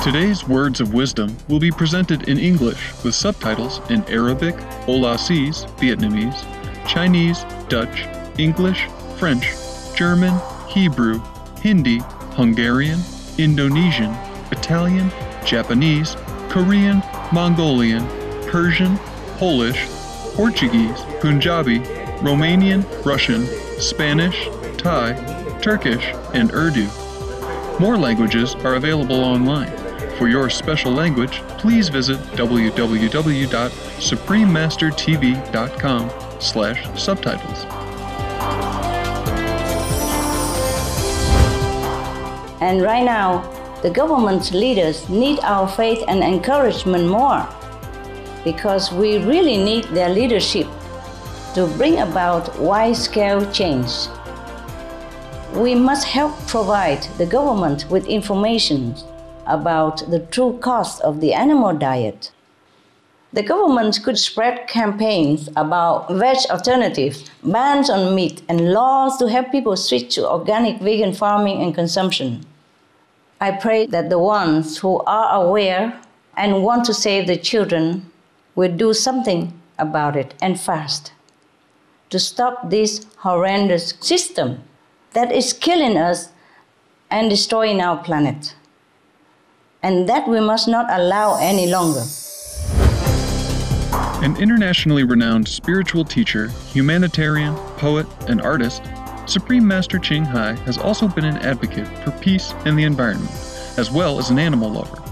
Today's words of wisdom will be presented in English with subtitles in Arabic, Aulasese, Vietnamese, Chinese, Dutch, English, French, German, Hebrew, Hindi, Hungarian, Indonesian, Italian, Japanese, Korean, Mongolian, Persian, Polish, Portuguese, Punjabi, Romanian, Russian, Spanish, Thai, Turkish, and Urdu. More languages are available online. For your special language, please visit www.suprememastertv.com/subtitles. And right now, the government leaders need our faith and encouragement more, because we really need their leadership to bring about wide-scale change. We must help provide the government with information about the true cost of the animal diet. The government could spread campaigns about veg alternatives, bans on meat, and laws to help people switch to organic vegan farming and consumption. I pray that the ones who are aware and want to save the children will do something about it, and fast, to stop this horrendous system that is killing us and destroying our planet, and that we must not allow any longer. An internationally renowned spiritual teacher, humanitarian, poet, and artist, Supreme Master Ching Hai has also been an advocate for peace and the environment, as well as an animal lover.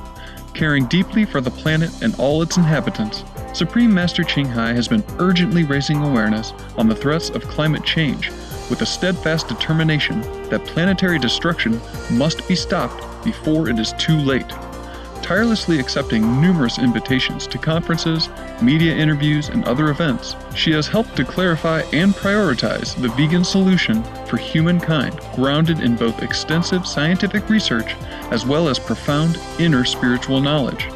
Caring deeply for the planet and all its inhabitants, Supreme Master Ching Hai has been urgently raising awareness on the threats of climate change with a steadfast determination that planetary destruction must be stopped before it is too late. Tirelessly accepting numerous invitations to conferences, media interviews, and other events, she has helped to clarify and prioritize the vegan solution for humankind, grounded in both extensive scientific research as well as profound inner spiritual knowledge.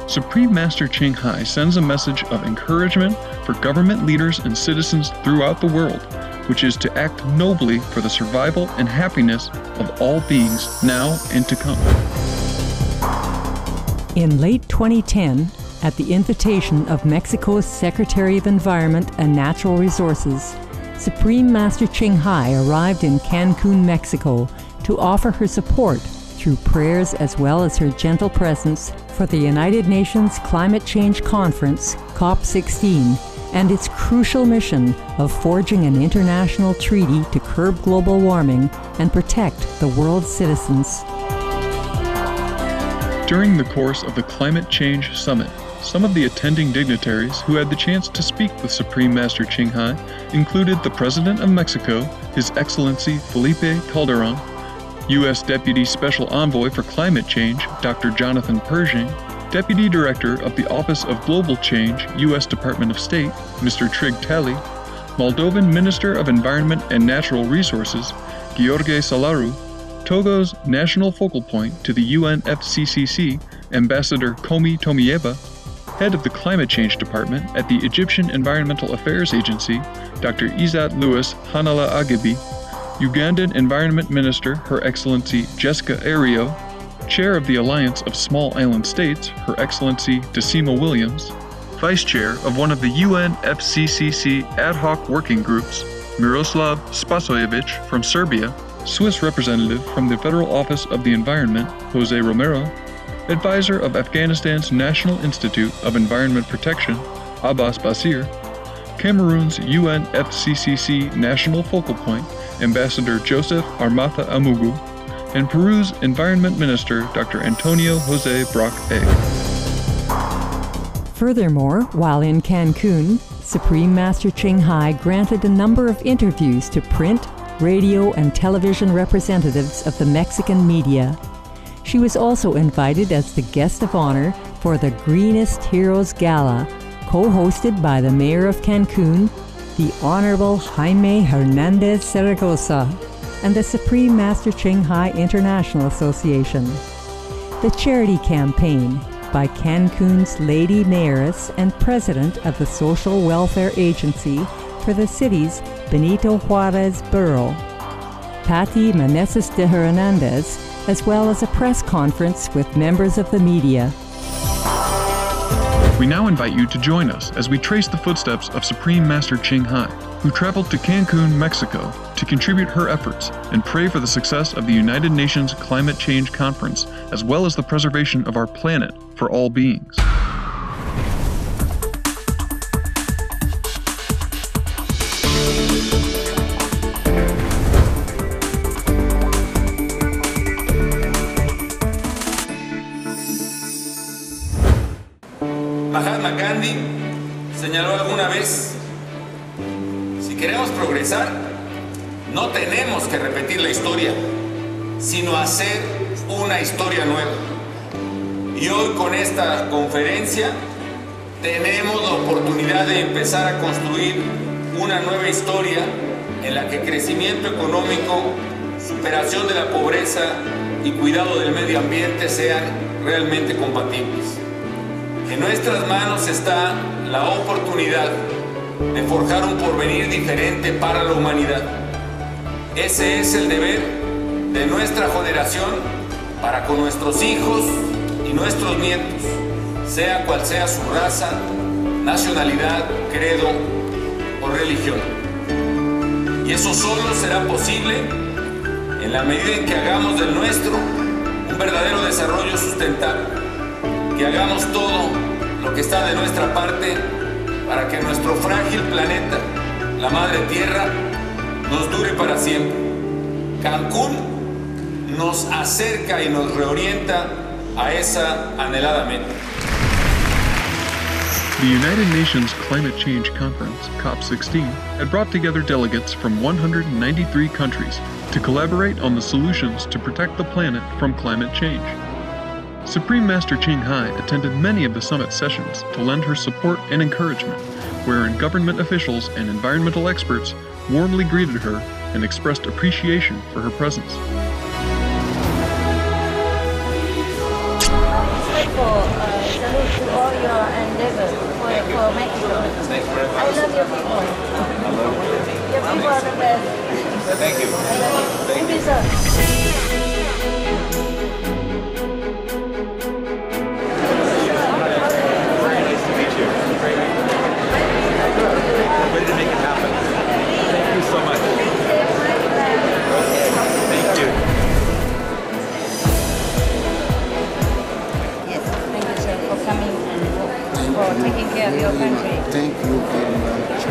Supreme Master Ching Hai sends a message of encouragement for government leaders and citizens throughout the world, which is to act nobly for the survival and happiness of all beings now and to come. In late 2010, at the invitation of Mexico's Secretary of Environment and Natural Resources, Supreme Master Ching Hai arrived in Cancun, Mexico, to offer her support through prayers as well as her gentle presence for the United Nations Climate Change Conference, COP16, and its crucial mission of forging an international treaty to curb global warming and protect the world's citizens. During the course of the Climate Change Summit, some of the attending dignitaries who had the chance to speak with Supreme Master Ching Hai included the President of Mexico, His Excellency Felipe Calderon, U.S. Deputy Special Envoy for Climate Change, Dr. Jonathan Pershing, Deputy Director of the Office of Global Change, U.S. Department of State, Mr. Trig Talley, Moldovan Minister of Environment and Natural Resources, Gheorghe Salaru, Togo's national focal point to the UNFCCC, Ambassador Komi Tomieva, Head of the Climate Change Department at the Egyptian Environmental Affairs Agency, Dr. Izzat Louis Hanala Agibi, Ugandan Environment Minister, Her Excellency Jessica Ario, Chair of the Alliance of Small Island States, Her Excellency Decima Williams, Vice Chair of one of the UNFCCC ad hoc working groups, Miroslav Spasojevic from Serbia, Swiss representative from the Federal Office of the Environment, Jose Romero, advisor of Afghanistan's National Institute of Environment Protection, Abbas Basir, Cameroon's UNFCCC National Focal Point, Ambassador Joseph Armata Amugu, and Peru's Environment Minister, Dr. Antonio Jose Brock A. Furthermore, while in Cancun, Supreme Master Ching Hai granted a number of interviews to print, radio, and television representatives of the Mexican media. She was also invited as the guest of honor for the Greenest Heroes Gala, co-hosted by the Mayor of Cancun, the Honorable Jaime Hernandez Zaragoza, and the Supreme Master Ching Hai International Association. The charity campaign by Cancun's Lady Mayoress and President of the Social Welfare Agency for the city's Benito Juarez Borough, Patty Meneses de Hernandez, as well as a press conference with members of the media. We now invite you to join us as we trace the footsteps of Supreme Master Ching Hai, who traveled to Cancun, Mexico, to contribute her efforts and pray for the success of the United Nations Climate Change Conference, as well as the preservation of our planet for all beings. Mahatma Gandhi señaló alguna vez, si queremos progresar, no tenemos que repetir la historia, sino hacer una historia nueva. Y hoy con esta conferencia tenemos la oportunidad de empezar a construir una nueva historia en la que crecimiento económico, superación de la pobreza y cuidado del medio ambiente sean realmente compatibles. En nuestras manos está la oportunidad de forjar un porvenir diferente para la humanidad. Ese es el deber de nuestra generación para con nuestros hijos y nuestros nietos, sea cual sea su raza, nacionalidad, credo o religión. Y eso solo será posible en la medida en que hagamos del nuestro un verdadero desarrollo sustentable. Que hagamos todo lo que está de nuestra parte para que nuestro frágil planeta, la Madre Tierra, nos dure para siempre. Cancún nos acerca y nos reorienta a esa anhelada meta. The United Nations Climate Change Conference, COP16, had brought together delegates from 193 countries to collaborate on the solutions to protect the planet from climate change. Supreme Master Ching Hai attended many of the summit sessions to lend her support and encouragement, wherein government officials and environmental experts warmly greeted her and expressed appreciation for her presence. Salute to all your endeavors for Mexico. I love your people. Your people are the best. Thank you. I love you. Thank you, sir. Ready to make it happen. Thank you so much. Thank you. Yes, thank you, sir, for coming and for taking care of your country. Thank you very much.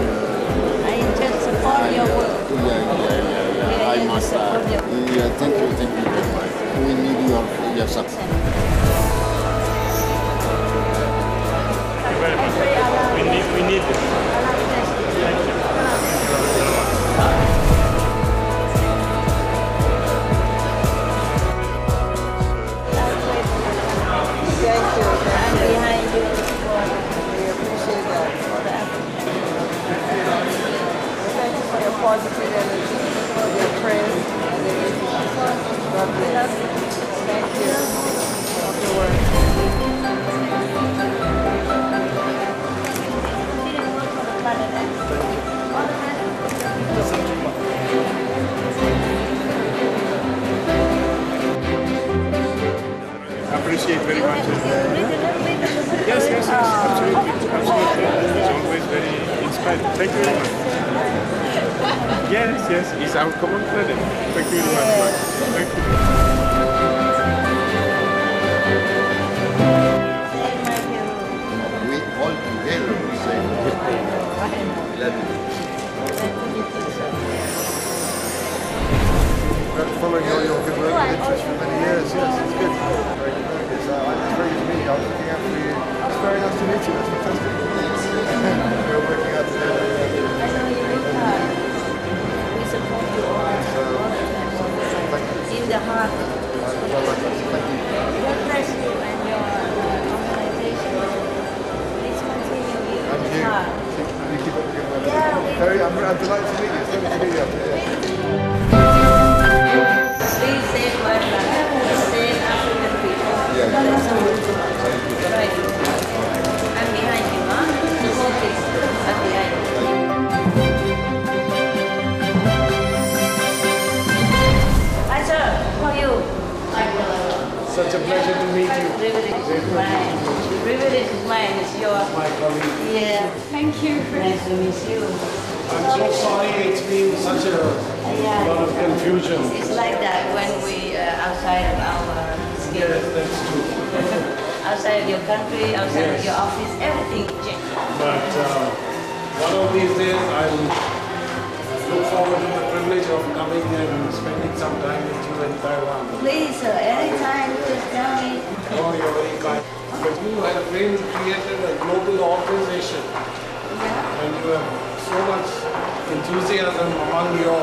I just support your work. Yeah. I must. Yeah, thank you very much. We need your support. We need this. I'm behind you. We appreciate that. Thank you for your positive energy, your prayers, and everything. God bless. Thank you. Love your work. Appreciate very much. Yes, absolutely. It's always very inspiring. Thank you very much. Yes, it's our common credit. Thank you very much. Thank you. We all together we say. Following all your good work and interest for many years, yes, it's good. Very good work. It's very good to meet you. I was looking out for you. It's very nice to meet you. That's fantastic. We're working out together. We support you all in the heart. Thank you. God bless you and your organization. Please continue And with you. heart. You keep up the good work. Yeah, I'm delighted to meet you. It's lovely to meet you. please say what save African people. Yeah. Right. I'm behind you, huh? Support this. I'm behind you. Hi, sir. How are you? it's a pleasure to meet you. Privilege is mine. Privilege is mine. It's yours. My colleague. Yeah. Thank you. Nice to meet you. I'm so sorry it's been such a lot of confusion. It's like that when we outside of our skill. Yes, that's true. Outside of your country, outside of your office, everything changes. But one of these days I'll look forward to the privilege of coming and spending some time with you in Taiwan. Please, sir, anytime, just tell me. Oh, you're very kind. But you have really created a global organization. And you have so much enthusiasm among your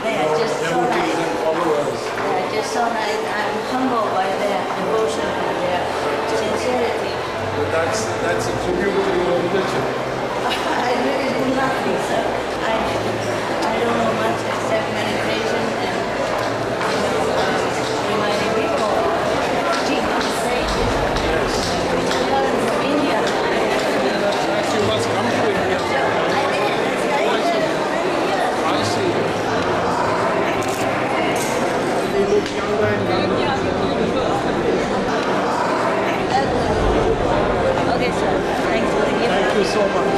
devotees and followers. Just so nice. I'm humbled by their devotion and their sincerity. But that's a tribute to your religion. I really do nothing, sir. I don't know much except meditation and reminding people Jesus said Yes. from India. You must come to India. I did. I see. You look younger and younger. Okay, sir. Thanks for the gift. Thank you so much.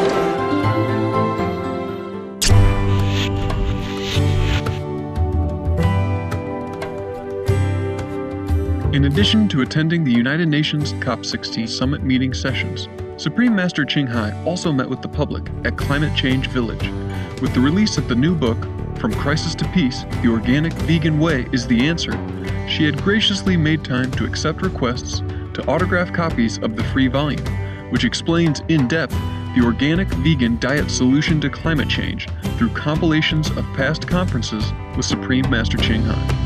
In addition to attending the United Nations COP16 summit meeting sessions, Supreme Master Ching Hai also met with the public at Climate Change Village. With the release of the new book, From Crisis to Peace, The Organic Vegan Way is the Answer, she had graciously made time to accept requests to autograph copies of the free volume, which explains in depth the organic vegan diet solution to climate change through compilations of past conferences with Supreme Master Ching Hai.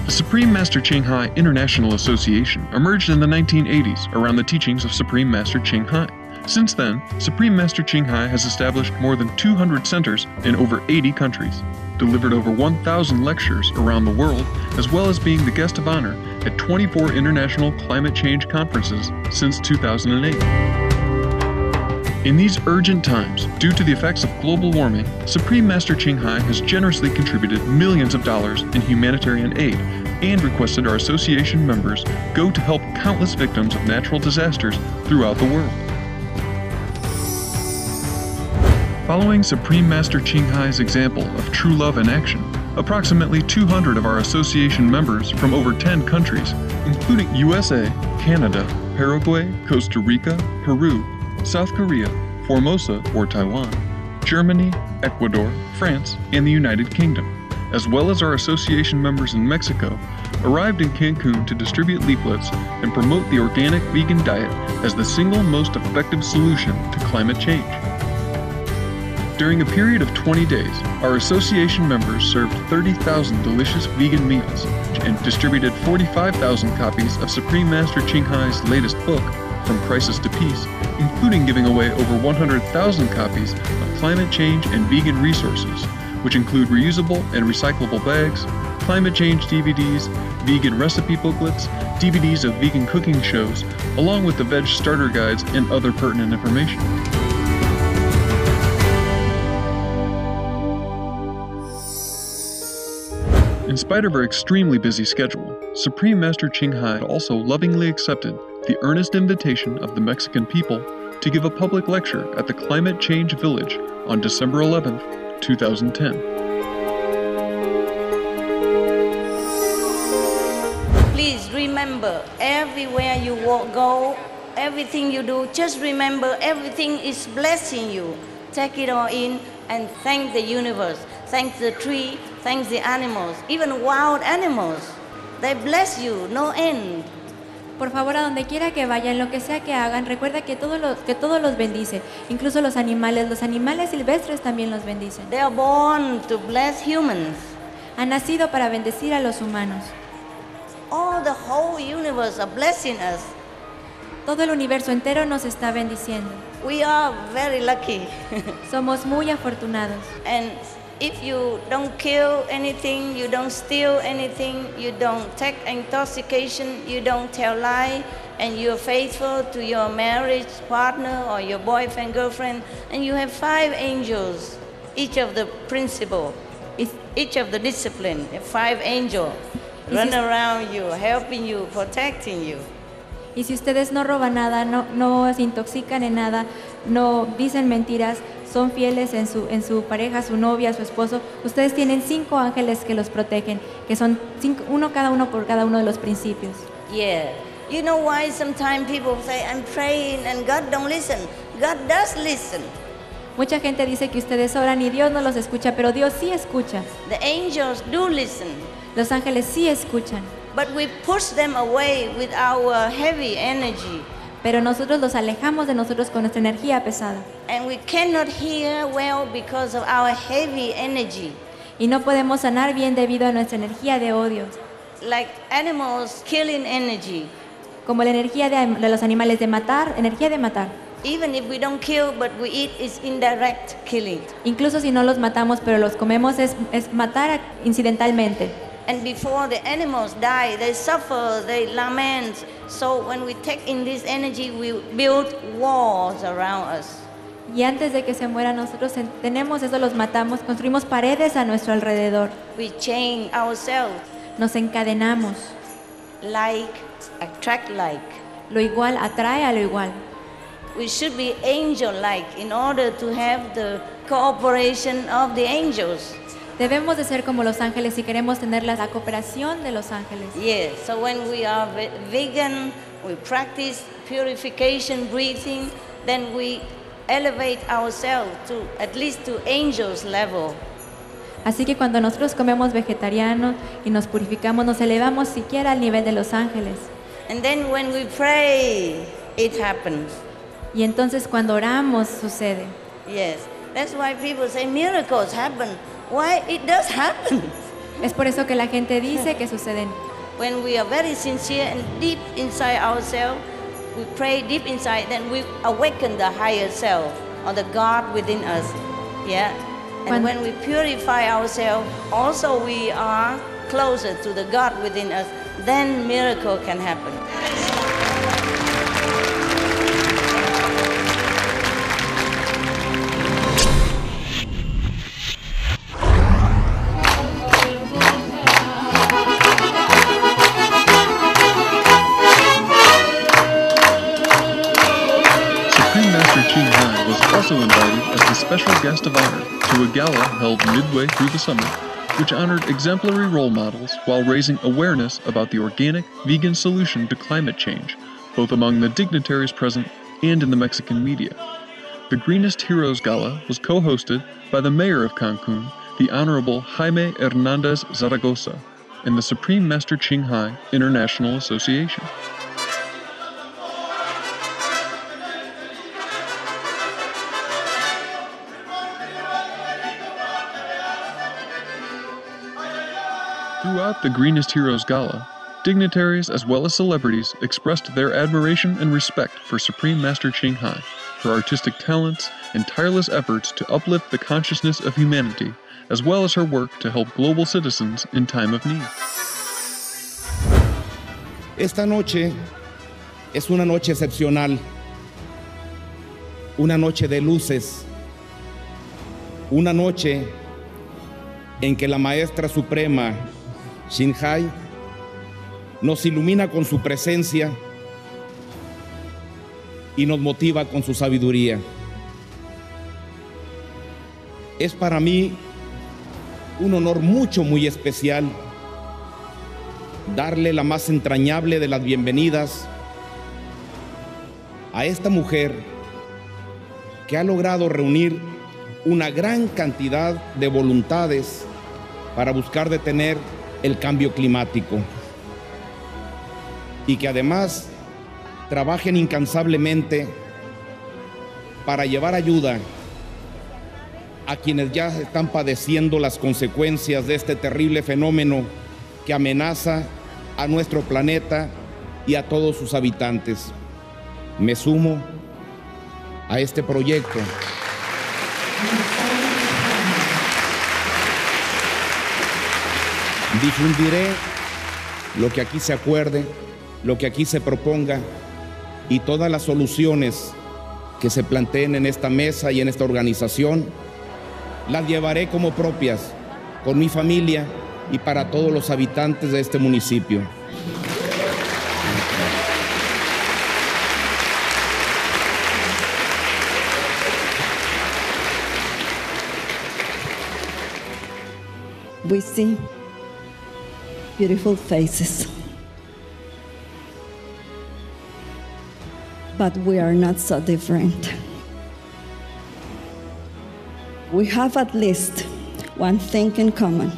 Supreme Master Ching Hai International Association emerged in the 1980s around the teachings of Supreme Master Ching Hai. Since then, Supreme Master Ching Hai has established more than 200 centers in over 80 countries, delivered over 1,000 lectures around the world, as well as being the guest of honor at 24 international climate change conferences since 2008. In these urgent times, due to the effects of global warming, Supreme Master Ching Hai has generously contributed millions of dollars in humanitarian aid and requested our association members go to help countless victims of natural disasters throughout the world. Following Supreme Master Ching Hai's example of true love in action, approximately 200 of our association members from over 10 countries, including USA, Canada, Paraguay, Costa Rica, Peru, South Korea, Formosa or Taiwan, Germany, Ecuador, France, and the United Kingdom, as well as our association members in Mexico, arrived in Cancun to distribute leaflets and promote the organic vegan diet as the single most effective solution to climate change. During a period of 20 days, our association members served 30,000 delicious vegan meals and distributed 45,000 copies of Supreme Master Ching Hai's latest book, From Crisis to Peace, including giving away over 100,000 copies of climate change and vegan resources, which include reusable and recyclable bags, climate change DVDs, vegan recipe booklets, DVDs of vegan cooking shows, along with the veg starter guides and other pertinent information. In spite of her extremely busy schedule, Supreme Master Ching Hai also lovingly accepted the earnest invitation of the Mexican people to give a public lecture at the Climate Change Village on December 11th, 2010. Please remember, everywhere you go, everything you do, just remember everything is blessing you. Take it all in and thank the universe, thank the tree, thank the animals, even wild animals. They bless you, no end. Por favor, a donde quiera que vayan, lo que sea que hagan, recuerda que todo los bendice, incluso los animales silvestres también los bendicen. They are born to bless humans. Han nacido para bendecir a los humanos. All the whole universe are blessing us. Todo el universo entero nos está bendiciendo. We are very lucky. Somos muy afortunados. And if you don't kill anything, you don't steal anything, you don't take intoxication, you don't tell lie, and you're faithful to your marriage partner or your boyfriend, girlfriend, and you have 5 angels, each of the principle, each of the discipline, 5 angels run around you, helping you, protecting you. Y si ustedes no roban nada, no se intoxican en nada, no dicen mentiras, son fieles en su pareja, su novia, su esposo, ustedes tienen 5 ángeles que los protegen, que son 5, cada uno por cada uno de los principios. Yeah. You know why sometimes people say, I'm praying and God don't listen. God does listen. Mucha gente dice que ustedes oran y Dios no los escucha, pero Dios sí escucha. The angels do listen. Los ángeles sí escuchan. But we push them away with our heavy energy. Pero nosotros los alejamos de nosotros con nuestra energía pesada. And we cannot hear well because of our heavy energy. Y no podemos sanar bien debido a nuestra energía de odio. Like animals killing energy. Como la energía de los animales de matar, energía de matar. Even if we don't kill, but we eat, is indirect killing. Incluso si no los matamos, pero los comemos, es matar incidentalmente. And before the animals die, they suffer, they lament. So when we take in this energy, we build walls around us. Y antes de que se mueran, nosotros tenemos eso, los matamos, construimos paredes a nuestro alrededor. We chain ourselves. Nos encadenamos. Like attract like. Lo igual atrae a lo igual. We should be angel-like in order to have the cooperation of the angels. Debemos de ser como los ángeles si queremos tener la cooperación de los ángeles. Yes, so when we are vegan, we practice purification breathing, then we elevate ourselves to at least to angels level. Así que cuando nosotros comemos vegetariano y nos purificamos, nos elevamos siquiera al nivel de los ángeles. And then when we pray, it happens. Y entonces cuando oramos sucede. Yes, that's why people say miracles happen. Why it does happen? Es por eso que la gente dice que suceden. When we are very sincere and deep inside ourselves, we pray deep inside, then we awaken the higher self or the God within us. Yeah. And when we purify ourselves, also we are closer to the God within us. Then miracle can happen. Also invited as the special guest of honor to a gala held midway through the summit, which honored exemplary role models while raising awareness about the organic, vegan solution to climate change, both among the dignitaries present and in the Mexican media. The Greenest Heroes Gala was co-hosted by the mayor of Cancun, the Honorable Jaime Hernandez Zaragoza, and the Supreme Master Ching Hai International Association. Throughout the Greenest Heroes Gala, dignitaries as well as celebrities expressed their admiration and respect for Supreme Master Ching Hai, her artistic talents and tireless efforts to uplift the consciousness of humanity, as well as her work to help global citizens in time of need. Esta noche es una noche excepcional, una noche de luces, una noche en que la Maestra Suprema Ching Hai nos ilumina con su presencia y nos motiva con su sabiduría. Es para mí un honor muy especial darle la más entrañable de las bienvenidas a esta mujer que ha logrado reunir una gran cantidad de voluntades para buscar detener el cambio climático y que además trabajen incansablemente para llevar ayuda a quienes ya están padeciendo las consecuencias de este terrible fenómeno que amenaza a nuestro planeta y a todos sus habitantes. Me sumo a este proyecto Difundiré lo que aquí se acuerde, lo que aquí se proponga y todas las soluciones que se planteen en esta mesa y en esta organización, las llevaré como propias con mi familia y para todos los habitantes de este municipio. We see beautiful faces, but we are not so different. We have at least one thing in common.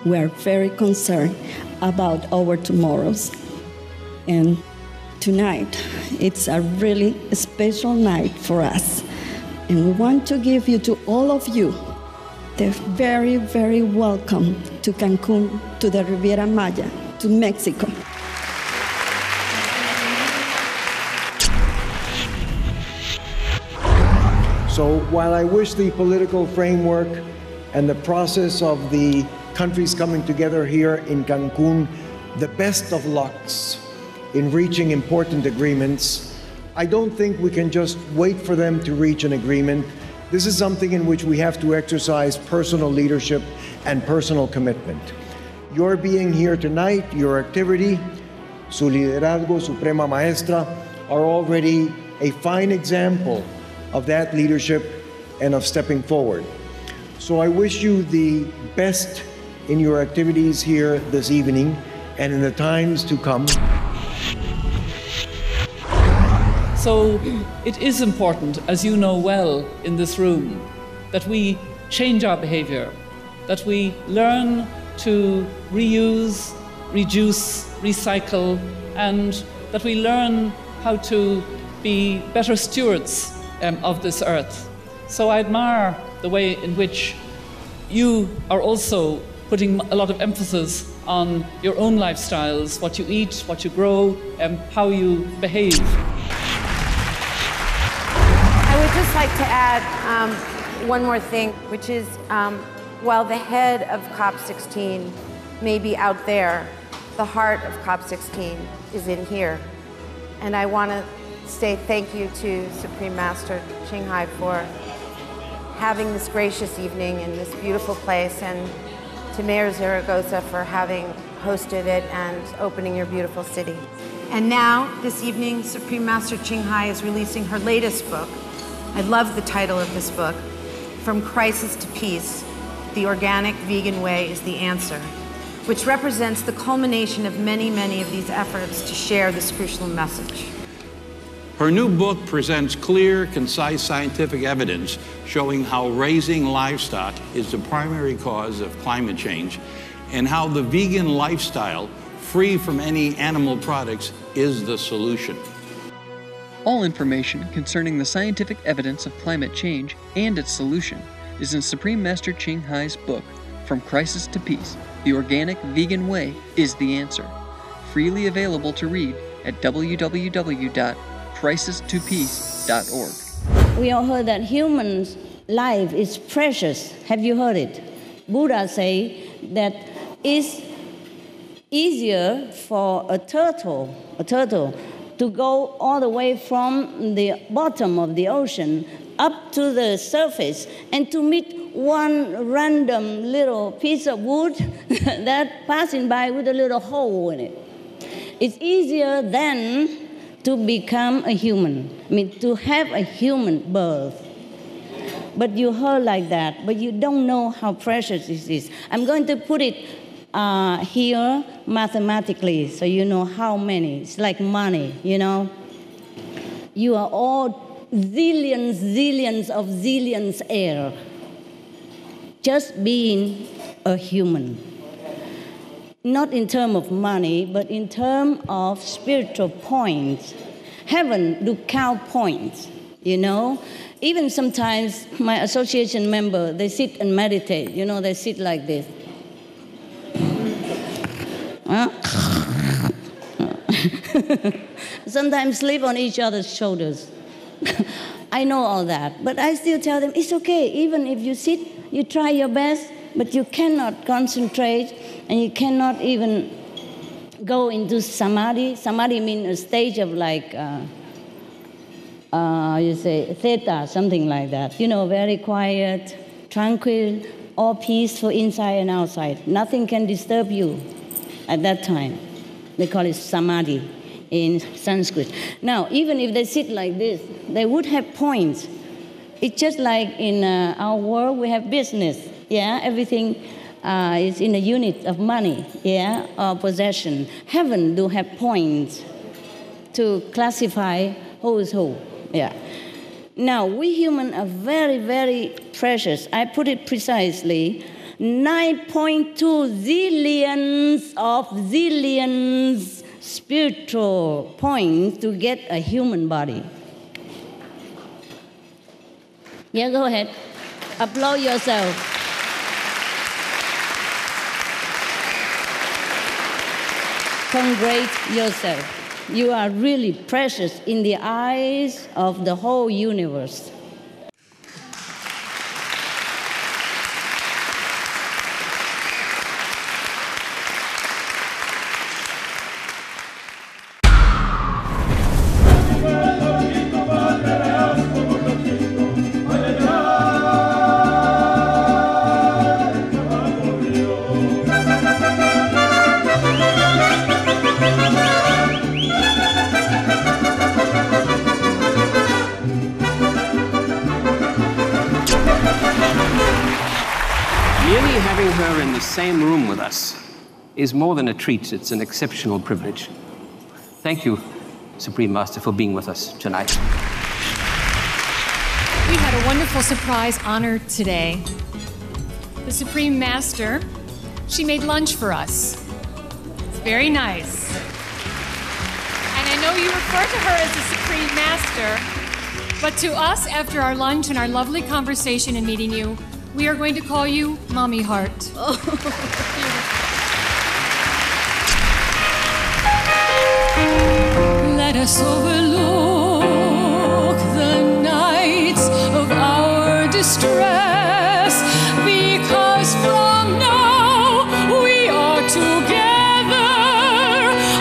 We are very concerned about our tomorrows. And tonight, it's a really special night for us. And we want to give you, to all of you, the very, very welcome to Cancun, to the Riviera Maya, to Mexico. So while I wish the political framework and the process of the countries coming together here in Cancun the best of lucks in reaching important agreements, I don't think we can just wait for them to reach an agreement. This is something in which we have to exercise personal leadership and personal commitment. Your being here tonight, your activity, su liderazgo, Suprema Maestra, are already a fine example of that leadership and of stepping forward. So I wish you the best in your activities here this evening and in the times to come. So it is important, as you know well in this room, that we change our behavior, that we learn to reuse, reduce, recycle, and that we learn how to be better stewards of this earth. So I admire the way in which you are also putting a lot of emphasis on your own lifestyles, what you eat, what you grow, and how you behave. I would just like to add one more thing, which is while the head of COP16 may be out there, the heart of COP16 is in here. And I want to say thank you to Supreme Master Qinghai for having this gracious evening in this beautiful place, and to Mayor Zaragoza for having hosted it and opening your beautiful city. And now, this evening, Supreme Master Qinghai is releasing her latest book. I love the title of this book, From Crisis to Peace, The Organic Vegan Way is the Answer, which represents the culmination of many, many of these efforts to share this crucial message. Her new book presents clear, concise scientific evidence showing how raising livestock is the primary cause of climate change and how the vegan lifestyle, free from any animal products, is the solution. All information concerning the scientific evidence of climate change and its solution is in Supreme Master Qinghai's book, From Crisis to Peace, The Organic Vegan Way is the Answer, freely available to read at www.crisistopeace.org. We all heard that human life is precious. Have you heard it? Buddha say that it's easier for a turtle to go all the way from the bottom of the ocean up to the surface and to meet one random little piece of wood that passing by with a little hole in it. It's easier than to become a human, to have a human birth. But you heard like that, but you don't know how precious this is. I'm going to put it here mathematically so you know how many. It's like money, you know. You are all zillions of zillions air. Just being a human. Not in terms of money, but in terms of spiritual points. Heaven do count points, you know. Even sometimes my association member, they sit and meditate, you know, they sit like this. Sometimes sleep on each other's shoulders. I know all that, but I still tell them, it's okay, even if you sit You try your best, but you cannot concentrate, and you cannot even go into samadhi. Samadhi means a stage of like, you say, theta, something like that. You know, very quiet, tranquil, all peaceful inside and outside. Nothing can disturb you at that time. They call it samadhi in Sanskrit. Now, even if they sit like this, they would have points. It's just like in our world, we have business. Yeah, everything is in a unit of money, yeah, or possession. Heaven do have points to classify who is who, yeah. Now, we humans are very, very precious. I put it precisely, 9.2 zillions spiritual points to get a human body. Yeah, go ahead. Applaud yourself. Congratulate yourself. You are really precious in the eyes of the whole universe. Merely having her in the same room with us is more than a treat, it's an exceptional privilege. Thank you, Supreme Master, for being with us tonight. We had a wonderful surprise honor today. The Supreme Master, she made lunch for us. It's very nice. And I know you refer to her as the Supreme Master, but to us, after our lunch and our lovely conversation and meeting you, we are going to call you Mommy Heart. Oh. Let us overlook the nights of our distress, because from now we are together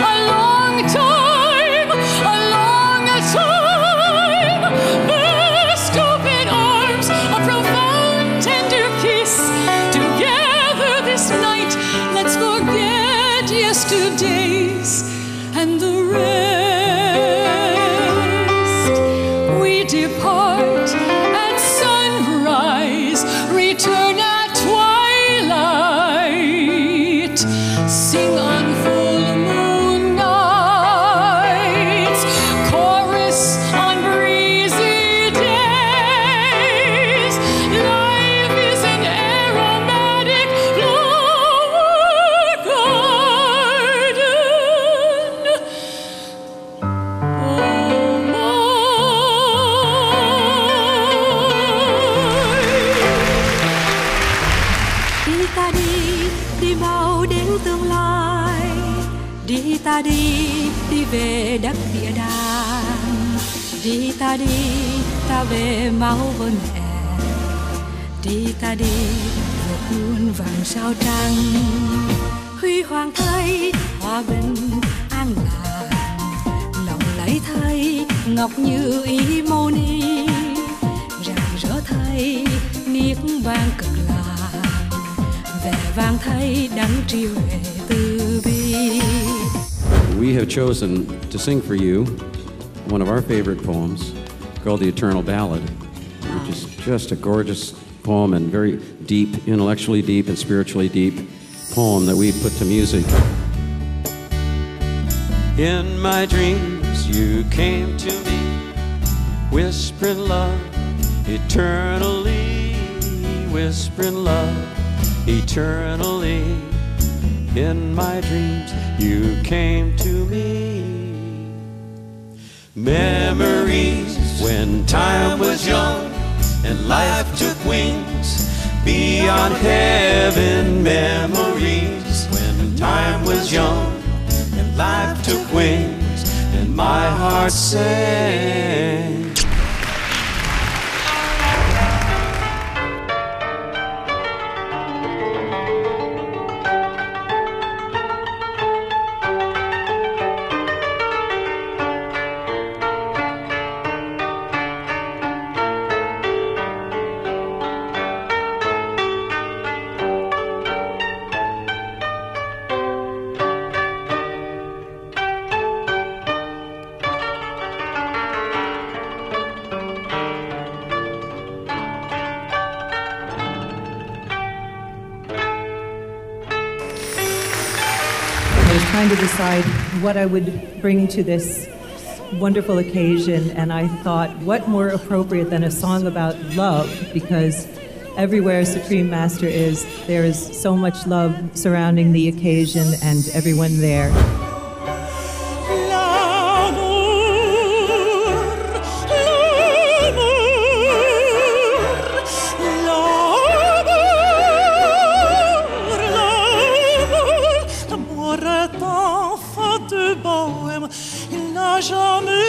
a long time, a long time. Burst open arms, a profound tender kiss. Together this night, let's forget yesterdays and the rest. We depart at sunrise, return at twilight, sing on full moon nights, chorus on breezy days. Life is an aromatic flower garden. Đi ta đi, đi mau đến tương lai. Đi ta đi, đi về đất địa đàng. Đi ta về máu vân hè. Đi ta đi, vượt muôn vàng sao trăng. Huy hoàng thay, hòa bình an lành. Lòng lấy thay, ngọc như ý mâu ni. Rạng rỡ thay, niết bàn cực lạc. Vẻ vang thay, đấng tri huệ từ bi. We have chosen to sing for you one of our favorite poems called The Eternal Ballad, which is just a gorgeous poem and very deep, intellectually deep and spiritually deep poem that we put to music. In my dreams you came to me, whispering love eternally, whispering love eternally. In my dreams you came to me. Memories when time was young and life took wings beyond heaven. Memories when time was young and life took wings and my heart sang. was trying to decide what I would bring to this wonderful occasion, and I thought, what more appropriate than a song about love, because everywhere Supreme Master is, there is so much love surrounding the occasion and everyone there.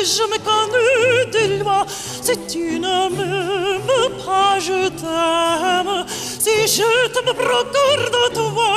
Jamais connu de loi, si tu ne m'aimes pas, je t'aime, si je te me procure de toi.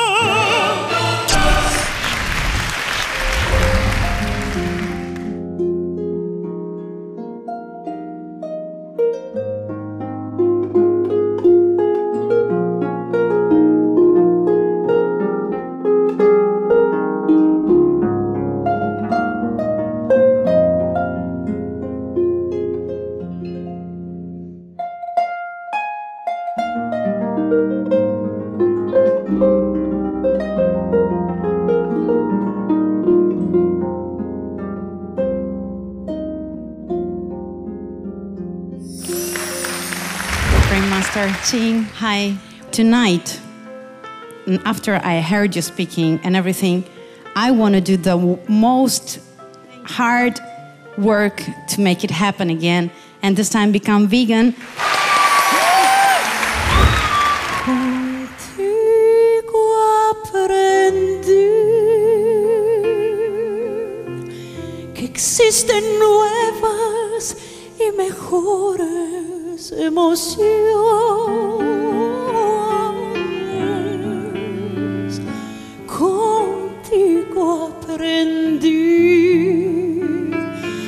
Ching, hi. Tonight, after I heard you speaking and everything, I want to do the most hard work to make it happen again, and this time become vegan. Existen nuevas y mejores emociones. Contigo aprendí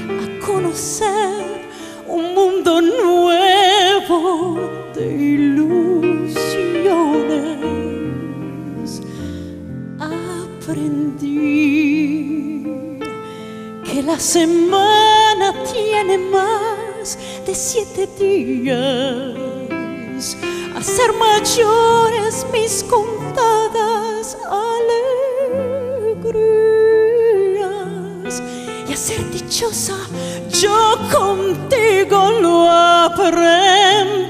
a conocer un mundo nuevo de ilusiones. Aprendí que la semana tiene más de 7 días, a ser mayores mis contadas alegrías, y a ser dichosa yo contigo lo aprendí.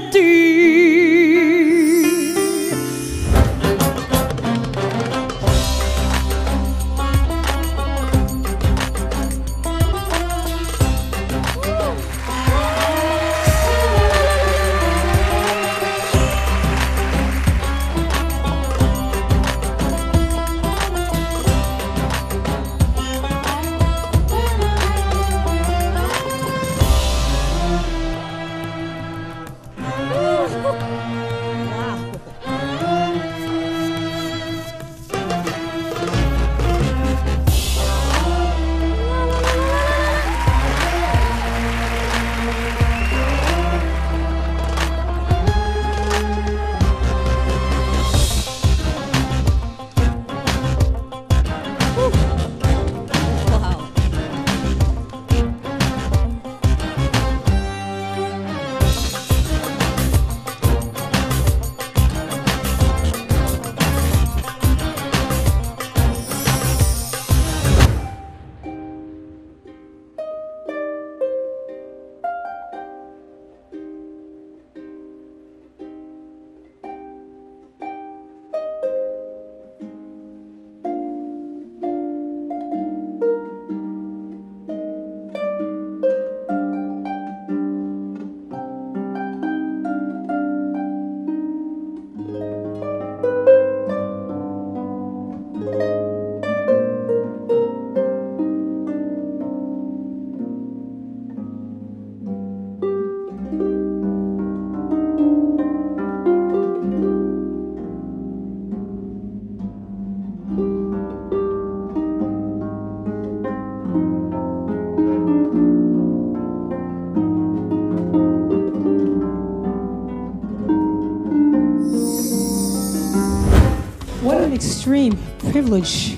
Extreme privilege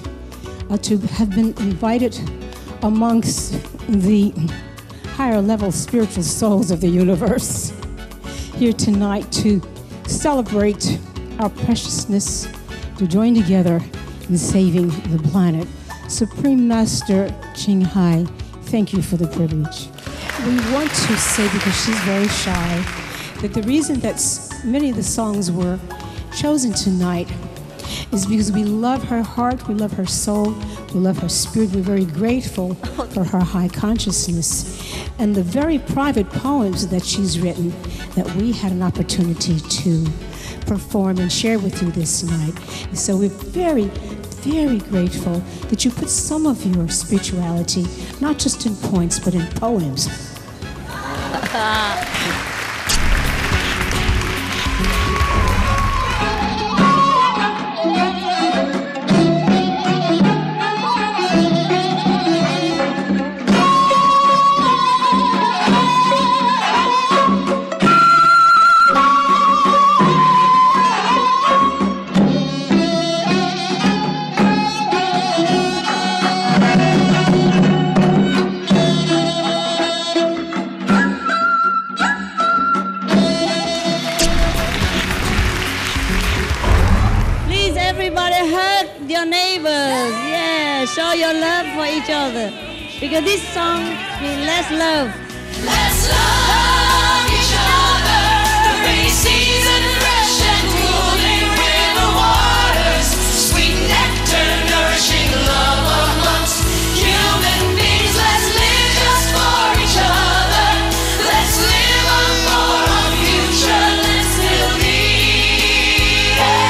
to have been invited amongst the higher level spiritual souls of the universe here tonight to celebrate our preciousness, to join together in saving the planet. Supreme Master Ching Hai, thank you for the privilege. We want to say, because she's very shy, that the reason that many of the songs were chosen tonight is because we love her heart, we love her soul, we love her spirit. We're very grateful for her high consciousness and the very private poems that she's written that we had an opportunity to perform and share with you this night. So we're very, very grateful that you put some of your spirituality, not just in points, but in poems. Show your love for each other, because this song means let's love. Let's love each other. The rainy season, fresh and cooling river waters, sweet nectar, nourishing love amongst human beings. Let's live just for each other. Let's live on for our future. Let's build each other.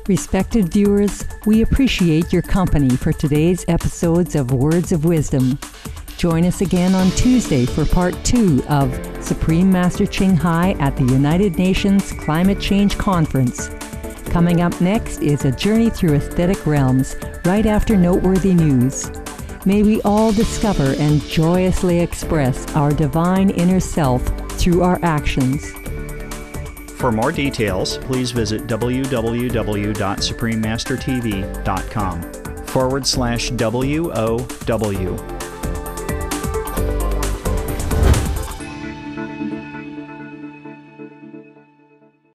Respected viewers, we appreciate your company for today's episodes of Words of Wisdom. Join us again on Tuesday for part 2 of Supreme Master Ching Hai at the United Nations Climate Change Conference. Coming up next is a journey through aesthetic realms right after noteworthy news. May we all discover and joyously express our divine inner self through our actions. For more details, please visit www.suprememastertv.com/WOW